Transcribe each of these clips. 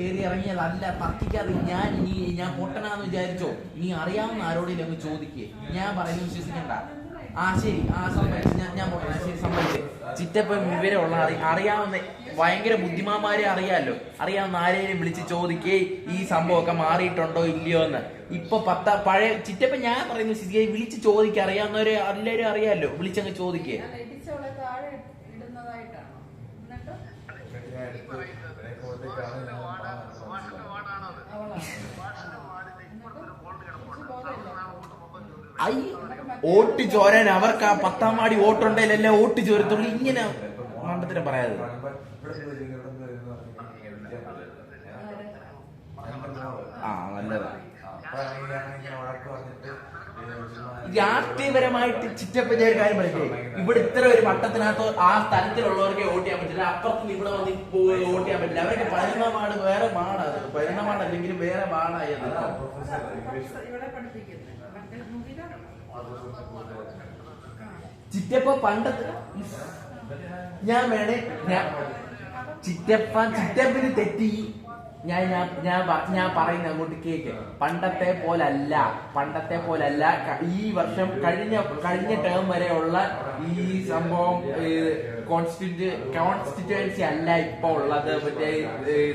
കയറി ഇറങ്ങിയതല്ല, തർക്കിക്കാതെ ഞാൻ പൊട്ടനാന്ന് വിചാരിച്ചോ? നീ അറിയാവുന്ന ആരോടെങ്കിലും അങ്ങ് ചോദിക്കേ, ഞാൻ പറയുന്നത് വിശ്വസിക്കണ്ട. ശരി, സംഭവിച്ചു, ഞാൻ പൊട്ടനാ, ശരി സംഭവിച്ചേ. ചിറ്റപ്പം വിവരമുള്ള അറിയാവുന്ന ഭയങ്കര ബുദ്ധിമാന്മാരെ അറിയാവുന്ന ആരെയും വിളിച്ച് ചോദിക്കേ ഈ സംഭവമൊക്കെ മാറിയിട്ടുണ്ടോ ഇല്ലയോ എന്ന്. ഇപ്പൊ പഴയ ചിറ്റപ്പം ഞാൻ പറയുന്നു സ്ഥിതിയായി വിളിച്ച് ചോദിക്കുക, അറിയാവുന്നവരെ എല്ലാവരും അറിയാമല്ലോ, വിളിച്ചങ്ങ് ചോദിക്കേ. വോട്ട് ചോരാൻ അവർക്ക് ആ 10ാം വാർഡ് വോട്ടുണ്ടെങ്കിലല്ലേ വോട്ട് ചോരത്തുള്ളൂ. ഇങ്ങനെ മണ്ടത്തിനും പറയാതെ നല്ലതാ. രാഷ്ട്രീയപരമായിട്ട് ചിറ്റപ്പന്റെ ഒരു കാര്യം പറയട്ടെ, ഇവിടെ ഇത്ര ഒരു മട്ടത്തിനകത്ത് ആ സ്ഥലത്തിലുള്ളവർക്ക് വോട്ട് ചെയ്യാൻ പറ്റില്ല, അപ്പുറത്ത് ഇവിടെ വന്ന് വോട്ട് ചെയ്യാൻ പറ്റില്ല. അവർക്ക് 11ാം വാർഡ് വേറെ വാർഡാണ്, 11ാം വാർഡ് അല്ലെങ്കിലും വേറെ വാർഡായത്. ചിറ്റപ്പ പണ്ടത്തെ ഞാൻ ചിറ്റപ്പിന് തെറ്റി. ഞാൻ പറയുന്ന അങ്ങോട്ട് കേക്ക്. പണ്ടത്തെ പോലല്ല ഈ വർഷം കഴിഞ്ഞ ടേം വരെയുള്ള ഈ സംഭവം കോൺസ്റ്റിറ്റ്യുവൻസി അല്ല ഇപ്പൊ ഉള്ളത്. മറ്റേ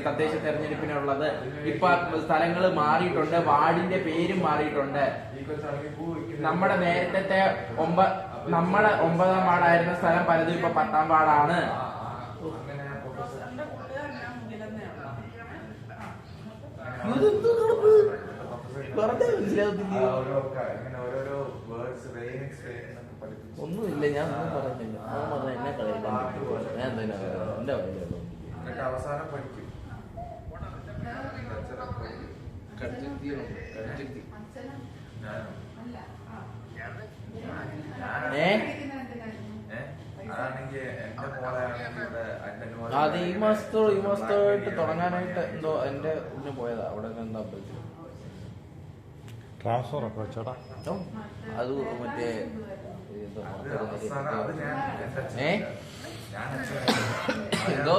തദ്ദേശ തെരഞ്ഞെടുപ്പിനുള്ളത് ഇപ്പൊ സ്ഥലങ്ങൾ മാറിയിട്ടുണ്ട്, വാർഡിന്റെ പേരും മാറിയിട്ടുണ്ട്. നമ്മുടെ നേരത്തെ 9ാം വാർഡായിരുന്ന സ്ഥലം പലതും ഇപ്പൊ 10ാം വാർഡാണ്. ഒന്നുമില്ല, ഞാൻ ഒന്നും പറഞ്ഞില്ല. എന്നെ കളയില്ല, ഞാൻ എന്താ എന്റെ അവസാനം പഠിക്കും. അത് ഈ മാസത്തോട്ട് തുടങ്ങാനായിട്ട് എന്തോ എന്റെ ഇതിന് പോയതാ. അവിടെ എന്താ ട്രാൻസ്ഫർ ഒക്കെ വെച്ചോടാ. അത് മറ്റേ എന്തോ